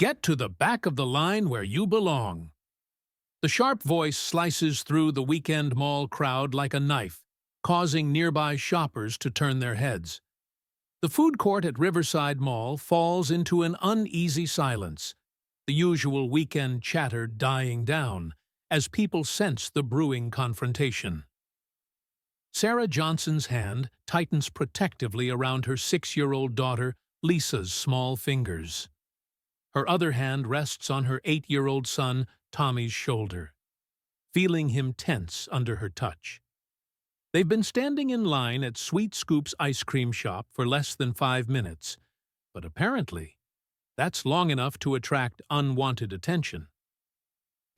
Get to the back of the line where you belong. The sharp voice slices through the weekend mall crowd like a knife, causing nearby shoppers to turn their heads. The food court at Riverside Mall falls into an uneasy silence, the usual weekend chatter dying down as people sense the brewing confrontation. Sarah Johnson's hand tightens protectively around her 6-year-old daughter Lisa's small fingers. Her other hand rests on her 8-year-old son Tommy's shoulder, feeling him tense under her touch. They've been standing in line at Sweet Scoop's ice cream shop for less than 5 minutes, but apparently that's long enough to attract unwanted attention.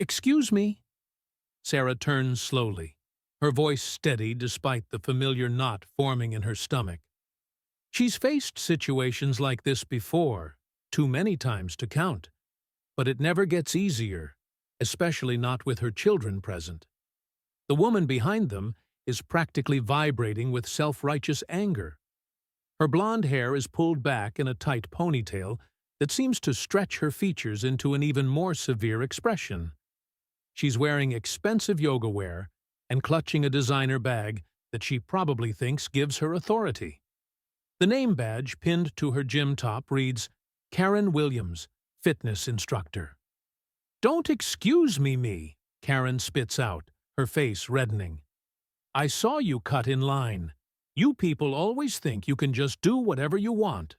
"Excuse me." Sarah turns slowly, her voice steady despite the familiar knot forming in her stomach. She's faced situations like this before, too many times to count, but it never gets easier, especially not with her children present. The woman behind them is practically vibrating with self-righteous anger. Her blonde hair is pulled back in a tight ponytail that seems to stretch her features into an even more severe expression. She's wearing expensive yoga wear and clutching a designer bag that she probably thinks gives her authority. The name badge pinned to her gym top reads, Karen Williams, fitness instructor. "Don't excuse me," Karen spits out, her face reddening. "I saw you cut in line. You people always think you can just do whatever you want."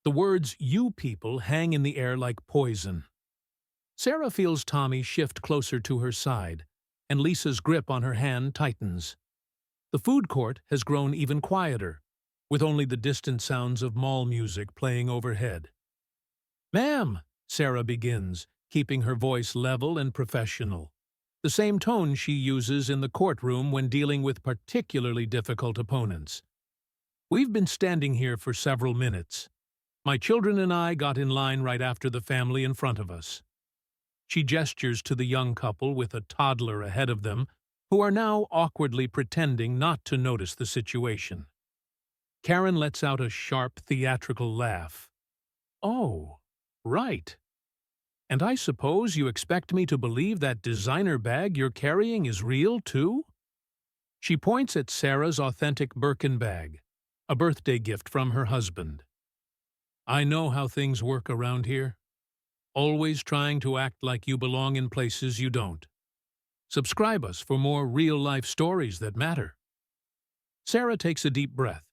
The words "you people" hang in the air like poison. Sarah feels Tommy shift closer to her side, and Lisa's grip on her hand tightens. The food court has grown even quieter, with only the distant sounds of mall music playing overhead. "Ma'am," Sarah begins, keeping her voice level and professional, the same tone she uses in the courtroom when dealing with particularly difficult opponents. "We've been standing here for several minutes. My children and I got in line right after the family in front of us." She gestures to the young couple with a toddler ahead of them, who are now awkwardly pretending not to notice the situation. Karen lets out a sharp, theatrical laugh. "Oh, right. And I suppose you expect me to believe that designer bag you're carrying is real, too?" She points at Sarah's authentic Birkin bag, a birthday gift from her husband. "I know how things work around here. Always trying to act like you belong in places you don't. Subscribe us for more real-life stories that matter." Sarah takes a deep breath,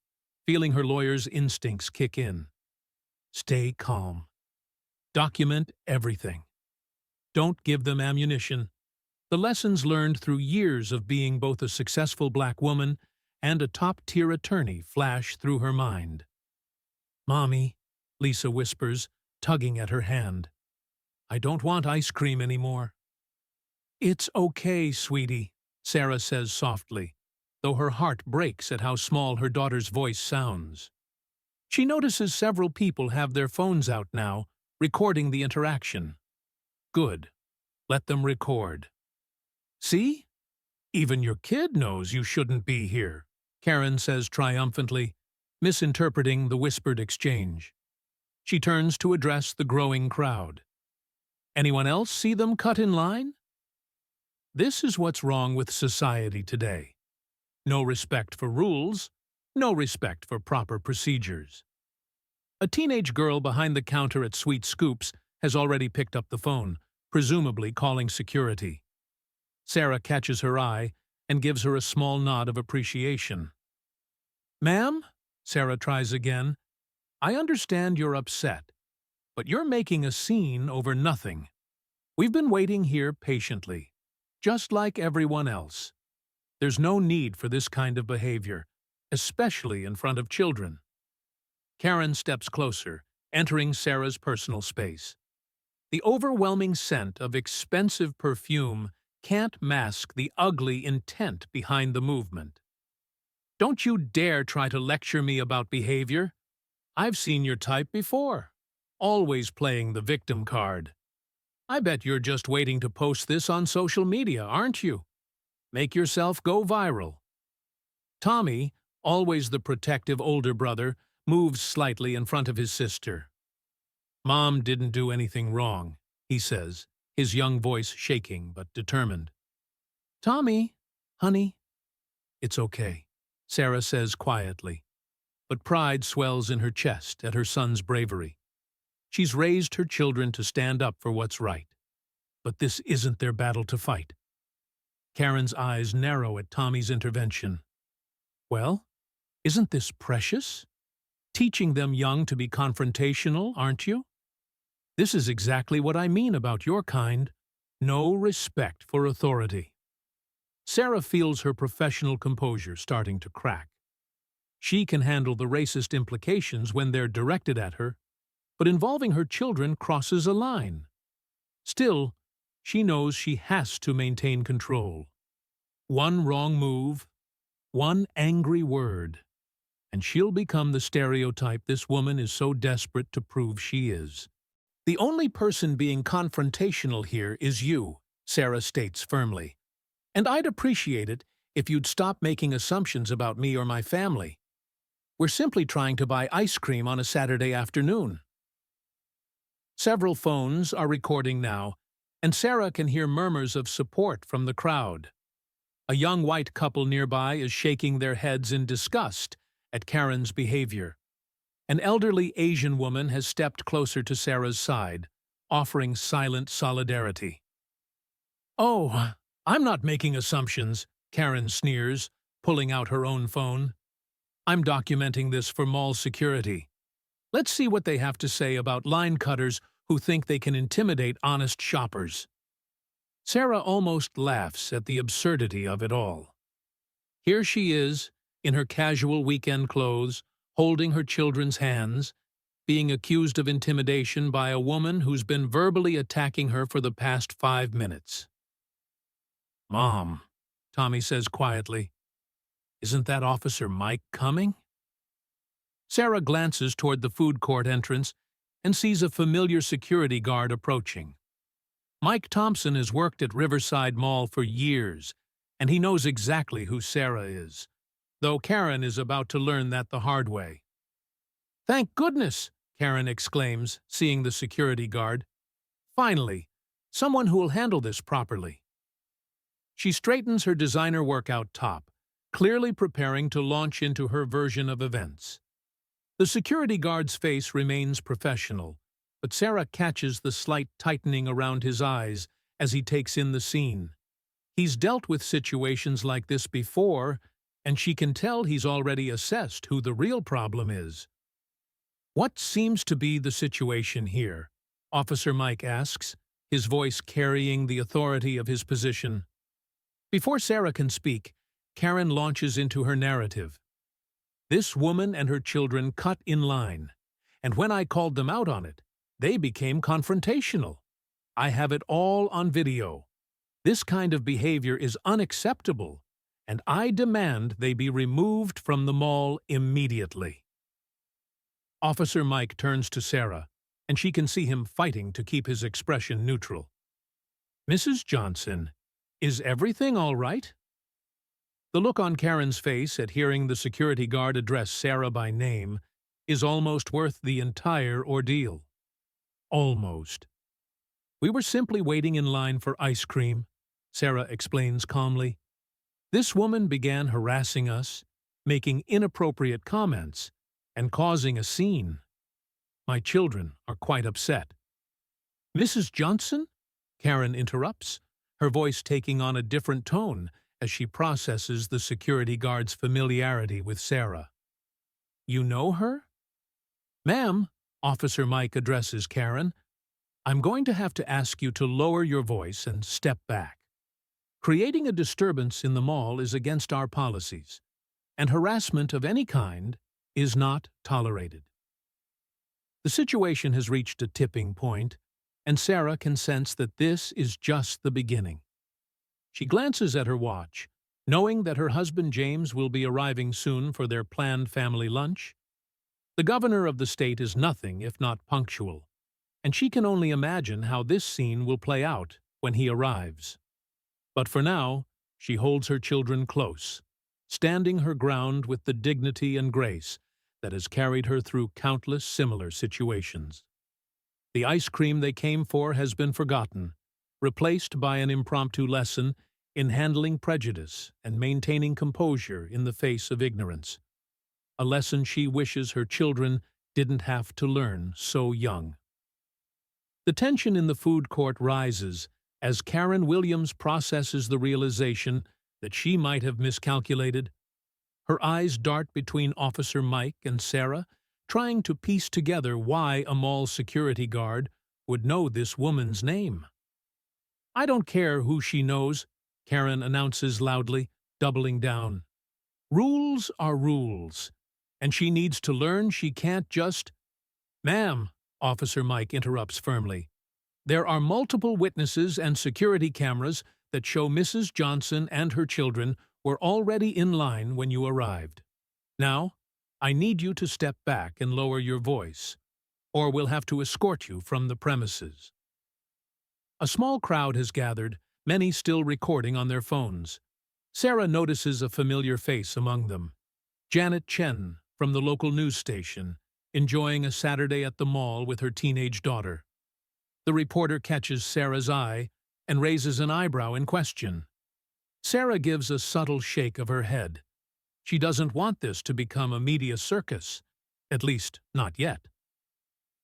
feeling her lawyer's instincts kick in. Stay calm. Document everything. Don't give them ammunition. The lessons learned through years of being both a successful black woman and a top-tier attorney flash through her mind. "Mommy," Lisa whispers, tugging at her hand. "I don't want ice cream anymore." "It's okay, sweetie," Sarah says softly, though her heart breaks at how small her daughter's voice sounds. She notices several people have their phones out now, recording the interaction. Good. Let them record. "See? Even your kid knows you shouldn't be here," Karen says triumphantly, misinterpreting the whispered exchange. She turns to address the growing crowd. "Anyone else see them cut in line?" This is what's wrong with society today. No respect for rules, no respect for proper procedures. A teenage girl behind the counter at Sweet Scoops has already picked up the phone, presumably calling security. Sarah catches her eye and gives her a small nod of appreciation. "Ma'am," Sarah tries again, "I understand you're upset, but you're making a scene over nothing. We've been waiting here patiently, just like everyone else. There's no need for this kind of behavior, especially in front of children." Karen steps closer, entering Sarah's personal space. The overwhelming scent of expensive perfume can't mask the ugly intent behind the movement. "Don't you dare try to lecture me about behavior. I've seen your type before, always playing the victim card. I bet you're just waiting to post this on social media, aren't you? Make yourself go viral." Tommy, always the protective older brother, moves slightly in front of his sister. Mom didn't do anything wrong, he says, his young voice shaking but determined. Tommy, honey, it's okay, Sarah says quietly, but pride swells in her chest at her son's bravery. She's raised her children to stand up for what's right, but this isn't their battle to fight. Karen's eyes narrow at Tommy's intervention. Well, isn't this precious? Teaching them young to be confrontational, aren't you? This is exactly what I mean about your kind. No respect for authority. Sarah feels her professional composure starting to crack. She can handle the racist implications when they're directed at her, but involving her children crosses a line. Still, she knows she has to maintain control. One wrong move, one angry word, and she'll become the stereotype this woman is so desperate to prove she is. The only person being confrontational here is you, Sarah states firmly. And I'd appreciate it if you'd stop making assumptions about me or my family. We're simply trying to buy ice cream on a Saturday afternoon. Several phones are recording now, and Sarah can hear murmurs of support from the crowd. A young white couple nearby is shaking their heads in disgust at Karen's behavior. An elderly Asian woman has stepped closer to Sarah's side, offering silent solidarity. Oh, I'm not making assumptions, Karen sneers, pulling out her own phone. I'm documenting this for mall security. Let's see what they have to say about line cutters who think they can intimidate honest shoppers. Sarah almost laughs at the absurdity of it all. Here she is, in her casual weekend clothes, holding her children's hands, being accused of intimidation by a woman who's been verbally attacking her for the past 5 minutes. Mom, Tommy says quietly, isn't that Officer Mike coming? Sarah glances toward the food court entrance and sees a familiar security guard approaching. Mike Thompson has worked at Riverside Mall for years, and he knows exactly who Sarah is, though Karen is about to learn that the hard way. Thank goodness, Karen exclaims, seeing the security guard. Finally, someone who will handle this properly. She straightens her designer workout top, clearly preparing to launch into her version of events. The security guard's face remains professional, but Sarah catches the slight tightening around his eyes as he takes in the scene. He's dealt with situations like this before, and she can tell he's already assessed who the real problem is. What seems to be the situation here? Officer Mike asks, his voice carrying the authority of his position. Before Sarah can speak, Karen launches into her narrative. This woman and her children cut in line, and when I called them out on it, they became confrontational. I have it all on video. This kind of behavior is unacceptable, and I demand they be removed from the mall immediately. Officer Mike turns to Sarah, and she can see him fighting to keep his expression neutral. Mrs. Johnson, is everything all right? The look on Karen's face at hearing the security guard address Sarah by name is almost worth the entire ordeal. Almost. We were simply waiting in line for ice cream, Sarah explains calmly. This woman began harassing us, making inappropriate comments, and causing a scene. My children are quite upset. Mrs. Johnson? Karen interrupts, her voice taking on a different tone as she processes the security guard's familiarity with Sarah. You know her? Ma'am, Officer Mike addresses Karen, I'm going to have to ask you to lower your voice and step back. Creating a disturbance in the mall is against our policies, and harassment of any kind is not tolerated. The situation has reached a tipping point, and Sarah can sense that this is just the beginning. She glances at her watch, knowing that her husband James will be arriving soon for their planned family lunch. The governor of the state is nothing if not punctual, and she can only imagine how this scene will play out when he arrives. But for now, she holds her children close, standing her ground with the dignity and grace that has carried her through countless similar situations. The ice cream they came for has been forgotten, replaced by an impromptu lesson in handling prejudice and maintaining composure in the face of ignorance. A lesson she wishes her children didn't have to learn so young. The tension in the food court rises as Karen Williams processes the realization that she might have miscalculated. Her eyes dart between Officer Mike and Sarah, trying to piece together why a mall security guard would know this woman's name. "I don't care who she knows," Karen announces loudly, doubling down. "Rules are rules, and she needs to learn she can't just—" "Ma'am," Officer Mike interrupts firmly, "there are multiple witnesses and security cameras that show Mrs. Johnson and her children were already in line when you arrived. Now, I need you to step back and lower your voice, or we'll have to escort you from the premises." A small crowd has gathered, many still recording on their phones. Sarah notices a familiar face among them. Janet Chen, from the local news station, enjoying a Saturday at the mall with her teenage daughter. The reporter catches Sarah's eye and raises an eyebrow in question. Sarah gives a subtle shake of her head. She doesn't want this to become a media circus, at least not yet.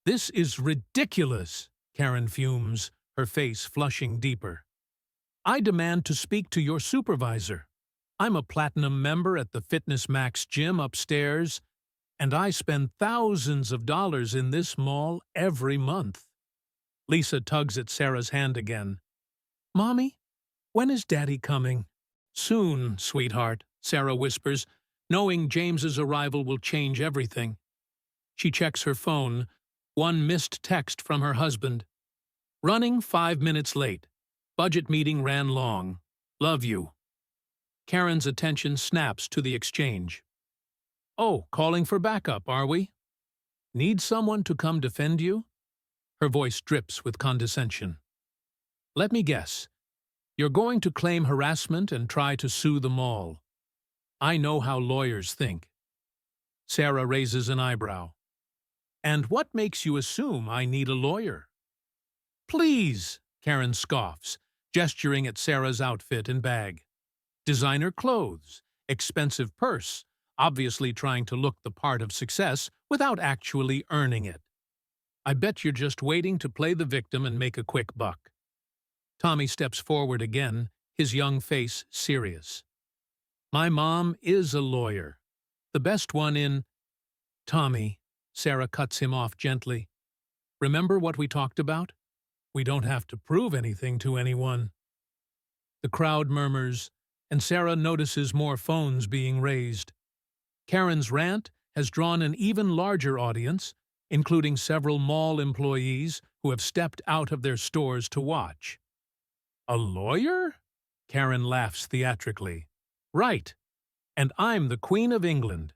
"This is ridiculous," Karen fumes, her face flushing deeper. "I demand to speak to your supervisor. I'm a platinum member at the Fitness Max gym upstairs, and I spend thousands of dollars in this mall every month." Lisa tugs at Sarah's hand again. "Mommy, when is Daddy coming?" "Soon, sweetheart," Sarah whispers, knowing James's arrival will change everything. She checks her phone, one missed text from her husband. "Running 5 minutes late. Budget meeting ran long. Love you." Karen's attention snaps to the exchange. "Oh, calling for backup, are we? Need someone to come defend you?" Her voice drips with condescension. "Let me guess. You're going to claim harassment and try to sue the mall. I know how lawyers think." Sarah raises an eyebrow. "And what makes you assume I need a lawyer?" "Please," Karen scoffs, gesturing at Sarah's outfit and bag. Designer clothes, expensive purse, obviously trying to look the part of success without actually earning it. "I bet you're just waiting to play the victim and make a quick buck." Tommy steps forward again, his young face serious. "My mom is a lawyer. The best one in—" "Tommy," Sarah cuts him off gently. "Remember what we talked about? We don't have to prove anything to anyone." The crowd murmurs, and Sarah notices more phones being raised. Karen's rant has drawn an even larger audience, including several mall employees who have stepped out of their stores to watch. "A lawyer?" Karen laughs theatrically. "Right. And I'm the Queen of England.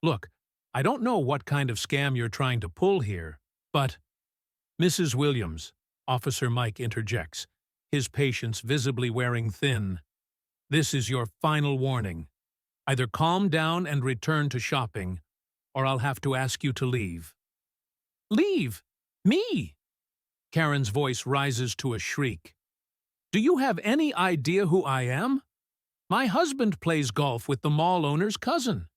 Look, I don't know what kind of scam you're trying to pull here, but—" "Mrs. Williams," Officer Mike interjects, his patience visibly wearing thin, "this is your final warning. Either calm down and return to shopping, or I'll have to ask you to leave." "Leave? Me?" Karen's voice rises to a shriek. "Do you have any idea who I am? My husband plays golf with the mall owner's cousin.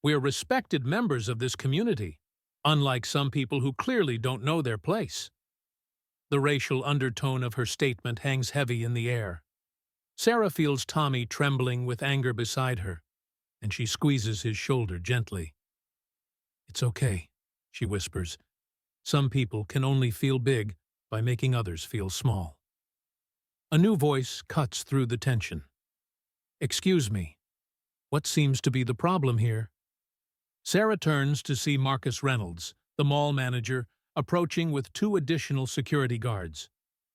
We're respected members of this community, unlike some people who clearly don't know their place." The racial undertone of her statement hangs heavy in the air. Sarah feels Tommy trembling with anger beside her, and she squeezes his shoulder gently. "It's okay," she whispers. "Some people can only feel big by making others feel small." A new voice cuts through the tension. "Excuse me. What seems to be the problem here?" Sarah turns to see Marcus Reynolds, the mall manager, approaching with 2 additional security guards.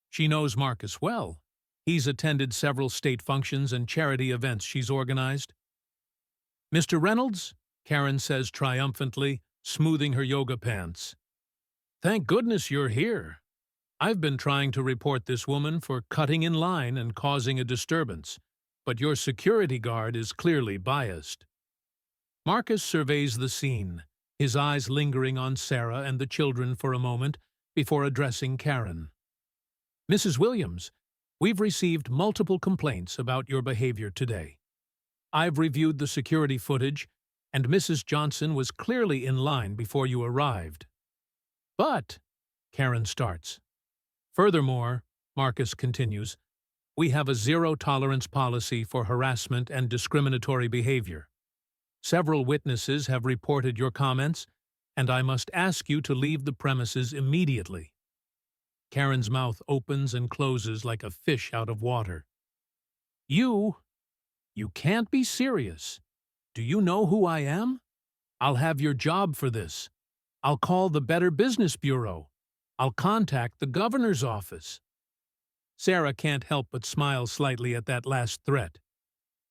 She knows Marcus well. He's attended several state functions and charity events she's organized. "Mr. Reynolds," Karen says triumphantly, smoothing her yoga pants. "Thank goodness you're here. I've been trying to report this woman for cutting in line and causing a disturbance, but your security guard is clearly biased." Marcus surveys the scene, his eyes lingering on Sarah and the children for a moment before addressing Karen. Mrs. Williams, we've received multiple complaints about your behavior today. I've reviewed the security footage, and Mrs. Johnson was clearly in line before you arrived. But, Karen starts. Furthermore, Marcus continues, we have a zero-tolerance policy for harassment and discriminatory behavior. Several witnesses have reported your comments, and I must ask you to leave the premises immediately. Karen's mouth opens and closes like a fish out of water. You can't be serious. Do you know who I am? I'll have your job for this. I'll call the Better Business Bureau. I'll contact the governor's office. Sarah can't help but smile slightly at that last threat.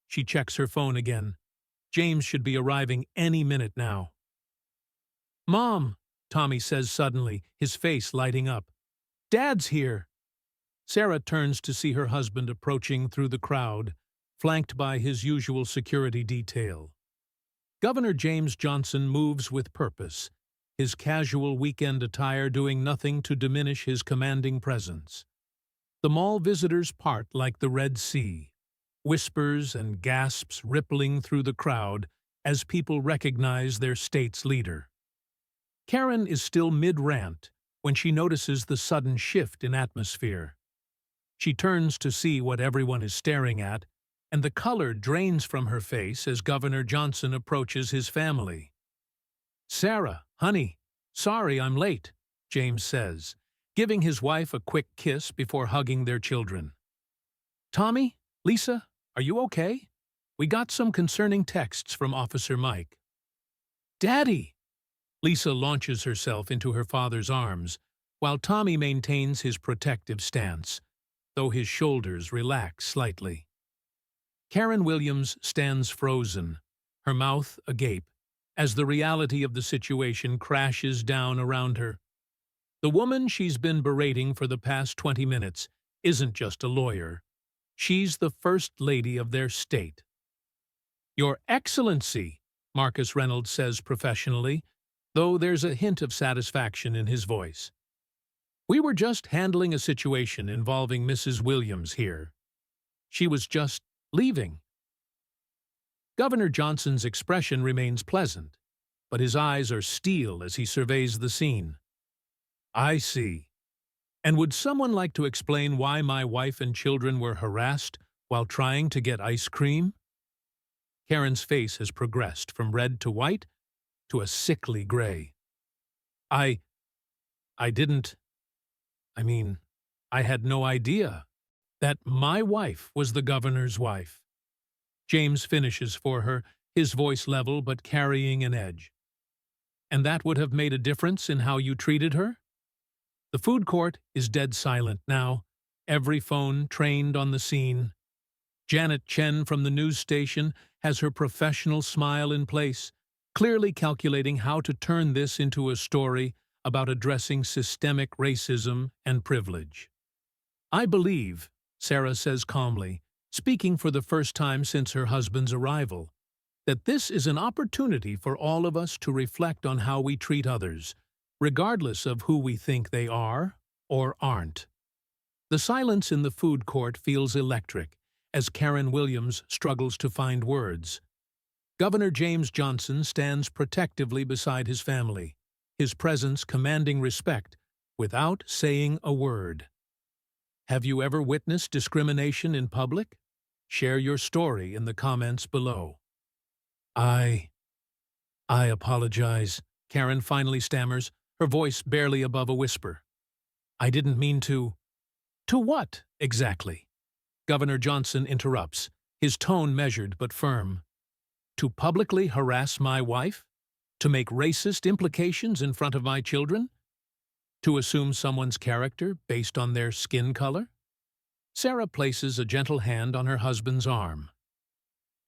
She checks her phone again. James should be arriving any minute now. Mom, Tommy says suddenly, his face lighting up. Dad's here. Sarah turns to see her husband approaching through the crowd, flanked by his usual security detail. Governor James Johnson moves with purpose, his casual weekend attire doing nothing to diminish his commanding presence. The mall visitors part like the Red Sea, whispers and gasps rippling through the crowd as people recognize their state's leader. Karen is still mid-rant when she notices the sudden shift in atmosphere. She turns to see what everyone is staring at, and the color drains from her face as Governor Johnson approaches his family. Sarah, honey, sorry I'm late, James says, giving his wife a quick kiss before hugging their children. Tommy, Lisa, are you okay? We got some concerning texts from Officer Mike. Daddy! Lisa launches herself into her father's arms, while Tommy maintains his protective stance, though his shoulders relax slightly. Karen Williams stands frozen, her mouth agape, as the reality of the situation crashes down around her. The woman she's been berating for the past 20 minutes isn't just a lawyer. She's the First Lady of their state. Your Excellency, Marcus Reynolds says professionally, though there's a hint of satisfaction in his voice. We were just handling a situation involving Mrs. Williams here. She was just leaving. Governor Johnson's expression remains pleasant, but his eyes are steel as he surveys the scene. I see. And would someone like to explain why my wife and children were harassed while trying to get ice cream? Karen's face has progressed from red to white to a sickly gray. I had no idea that my wife was the governor's wife. James finishes for her, his voice level but carrying an edge. And that would have made a difference in how you treated her? The food court is dead silent now, every phone trained on the scene. Janet Chen from the news station has her professional smile in place, clearly calculating how to turn this into a story about addressing systemic racism and privilege. I believe, Sarah says calmly, speaking for the first time since her husband's arrival, that this is an opportunity for all of us to reflect on how we treat others, regardless of who we think they are or aren't. The silence in the food court feels electric as Karen Williams struggles to find words. Governor James Johnson stands protectively beside his family, his presence commanding respect without saying a word. Have you ever witnessed discrimination in public? Share your story in the comments below. I apologize, Karen finally stammers, her voice barely above a whisper. I didn't mean to... To what, exactly? Governor Johnson interrupts, his tone measured but firm. To publicly harass my wife? To make racist implications in front of my children? To assume someone's character based on their skin color? Sarah places a gentle hand on her husband's arm.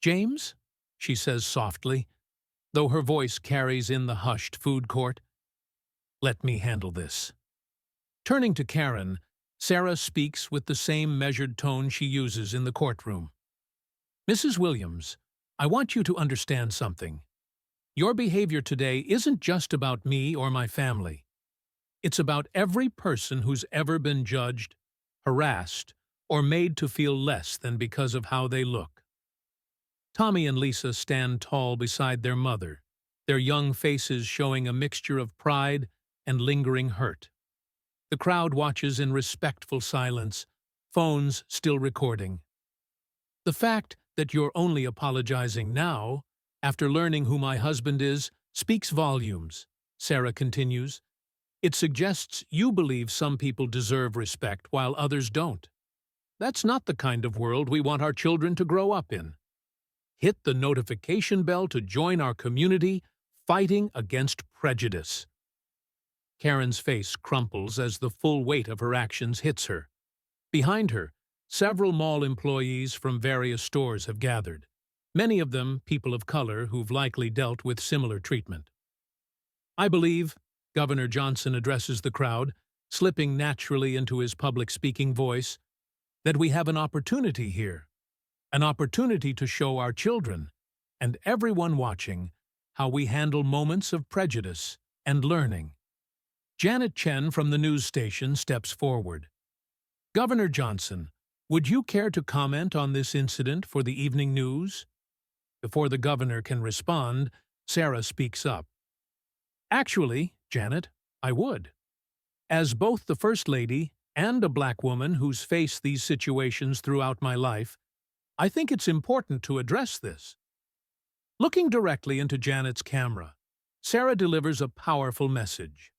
James, she says softly, though her voice carries in the hushed food court. Let me handle this. Turning to Karen, Sarah speaks with the same measured tone she uses in the courtroom. Mrs. Williams, I want you to understand something. Your behavior today isn't just about me or my family. It's about every person who's ever been judged, harassed, or made to feel less than because of how they look. Tommy and Lisa stand tall beside their mother, their young faces showing a mixture of pride and lingering hurt. The crowd watches in respectful silence, phones still recording. The fact that you're only apologizing now, after learning who my husband is, speaks volumes, Sarah continues. It suggests you believe some people deserve respect while others don't. That's not the kind of world we want our children to grow up in. Hit the notification bell to join our community fighting against prejudice. Karen's face crumples as the full weight of her actions hits her. Behind her, several mall employees from various stores have gathered, many of them people of color who've likely dealt with similar treatment. I believe, Governor Johnson addresses the crowd, slipping naturally into his public speaking voice, that we have an opportunity here, an opportunity to show our children and everyone watching how we handle moments of prejudice and learning. Janet Chen from the news station steps forward. Governor Johnson, would you care to comment on this incident for the evening news? Before the governor can respond, Sarah speaks up. Actually, Janet, I would. As both the First Lady and a black woman who's faced these situations throughout my life, I think it's important to address this. Looking directly into Janet's camera, Sarah delivers a powerful message.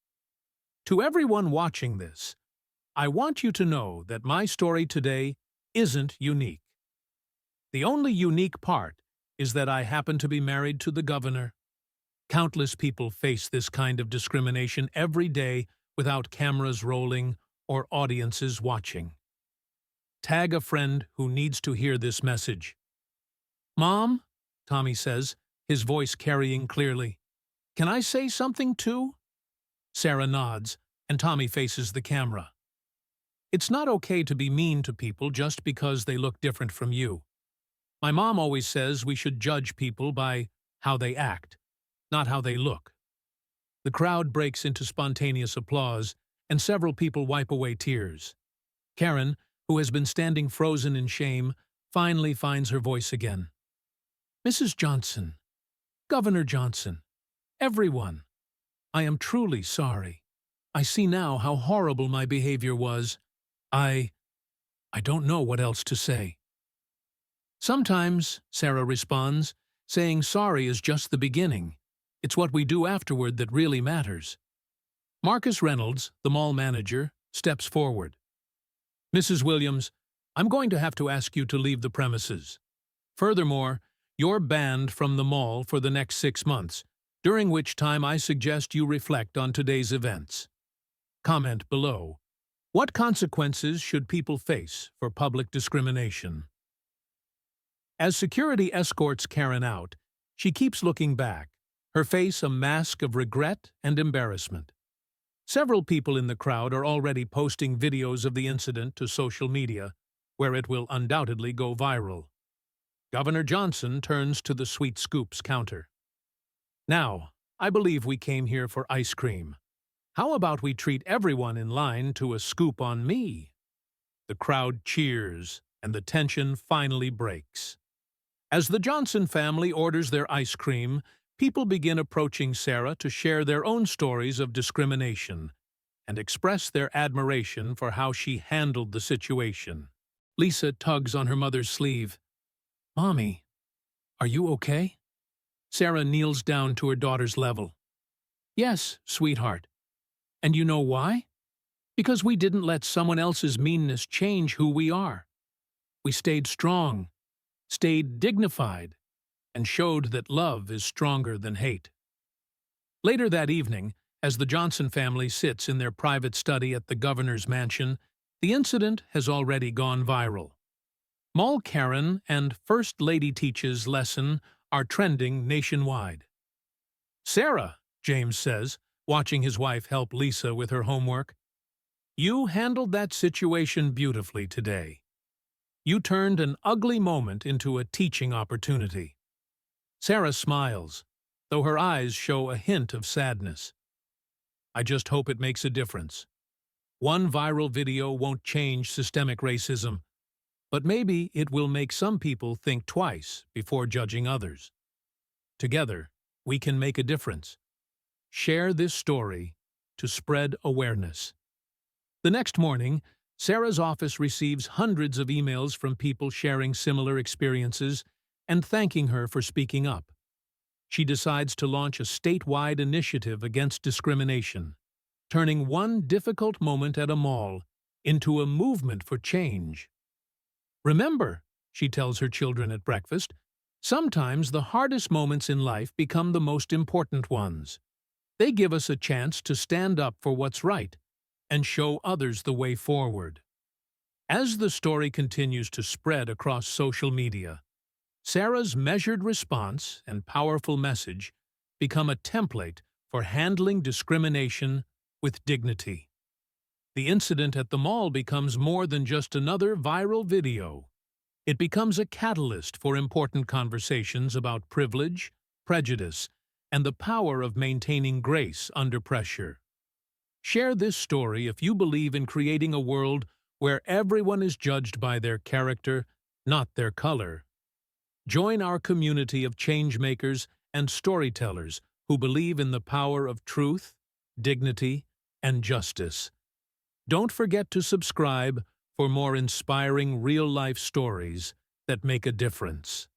To everyone watching this, I want you to know that my story today isn't unique. The only unique part is that I happen to be married to the governor. Countless people face this kind of discrimination every day without cameras rolling or audiences watching. Tag a friend who needs to hear this message. Mom, Tommy says, his voice carrying clearly. Can I say something too? Sarah nods, and Tommy faces the camera. It's not okay to be mean to people just because they look different from you. My mom always says we should judge people by how they act, not how they look. The crowd breaks into spontaneous applause, and several people wipe away tears. Karen, who has been standing frozen in shame, finally finds her voice again. Mrs. Johnson, Governor Johnson, everyone, I am truly sorry. I see now how horrible my behavior was. I don't know what else to say. Sometimes, Sarah responds, saying sorry is just the beginning. It's what we do afterward that really matters. Marcus Reynolds, the mall manager, steps forward. Mrs. Williams, I'm going to have to ask you to leave the premises. Furthermore, you're banned from the mall for the next 6 months, during which time I suggest you reflect on today's events. Comment below. What consequences should people face for public discrimination? As security escorts Karen out, she keeps looking back, her face a mask of regret and embarrassment. Several people in the crowd are already posting videos of the incident to social media, where it will undoubtedly go viral. Governor Johnson turns to the Sweet Scoops counter. Now, I believe we came here for ice cream. How about we treat everyone in line to a scoop on me? The crowd cheers, and the tension finally breaks. As the Johnson family orders their ice cream, people begin approaching Sarah to share their own stories of discrimination and express their admiration for how she handled the situation. Lisa tugs on her mother's sleeve. Mommy, are you okay? Sarah kneels down to her daughter's level. Yes, sweetheart. And you know why? Because we didn't let someone else's meanness change who we are. We stayed strong, stayed dignified, and showed that love is stronger than hate. Later that evening, as the Johnson family sits in their private study at the governor's mansion, the incident has already gone viral. Mall Karen and First Lady Teaches lesson are trending nationwide. Sarah, James says, watching his wife help Lisa with her homework, you handled that situation beautifully today. You turned an ugly moment into a teaching opportunity. Sarah smiles, though her eyes show a hint of sadness. I just hope it makes a difference. One viral video won't change systemic racism, but maybe it will make some people think twice before judging others. Together, we can make a difference. Share this story to spread awareness. The next morning, Sarah's office receives hundreds of emails from people sharing similar experiences and thanking her for speaking up. She decides to launch a statewide initiative against discrimination, turning one difficult moment at a mall into a movement for change. Remember, she tells her children at breakfast, sometimes the hardest moments in life become the most important ones. They give us a chance to stand up for what's right and show others the way forward. As the story continues to spread across social media, Sarah's measured response and powerful message become a template for handling discrimination with dignity. The incident at the mall becomes more than just another viral video. It becomes a catalyst for important conversations about privilege, prejudice, and the power of maintaining grace under pressure. Share this story if you believe in creating a world where everyone is judged by their character, not their color. Join our community of changemakers and storytellers who believe in the power of truth, dignity, and justice. Don't forget to subscribe for more inspiring real-life stories that make a difference.